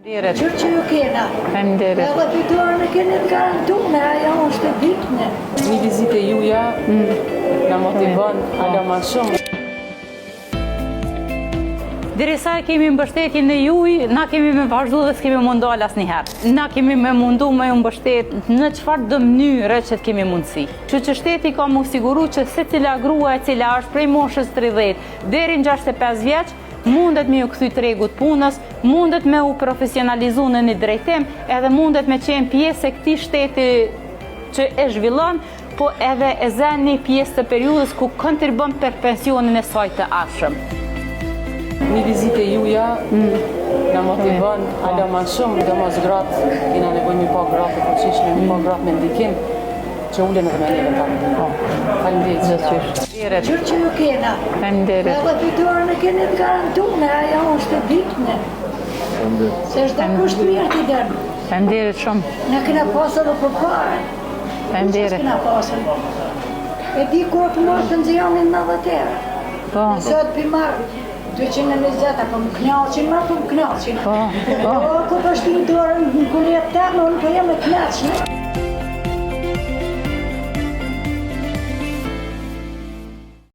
Qërë që ju kena. Faleminderit. Edhe fiturën e keni të garantume, ajo është e vitme. Një vizite juja na motivon hala ma shumë. Derisa e kemi mbështetjen e juj, na kemi me vazhdu dhe s'kemi mundu asnjëherë. Na kemi me mundu me ju mbështet në çfarë do mënyre që të kemi mundësi. Që shteti ka mu siguru që secila grua e cila është prej moshës 30 deri në 65 vjeç, mundet me ju kthy tregut punës, mundet me u profesionalizu në një drejtim, edhe mundet me qenë pjesë e këtij shteti që e zhvillon, po edhe e zën një pjesë të periudhës ku kontribon për pensionin e saj të ardhshëm. Një vizite juja na motivon hala ma shumë, dhe mos gratë, kena nevojë mi pa gratë të fuqishme, mi pa gratë me ndikim, që ulen edhe me neve tanë. Faleminderit. Qërë që ju kena. Faleminderit. Edhe fiturën e keni të garantume, ajo është e vitme. Se është dhe kusht mirë t'i dërmë. Faleminderit shumë. Ne kena pasë edhe për pare. Faleminderit. Kena pasë. E di kur të mos të nxjerrin 90 euro. Po. Sot pi marr 220, apo më knaqin, ma po më knaqin. Po. Po, ku të shtinë dorën në kullet të më, unë po jam e knaqin.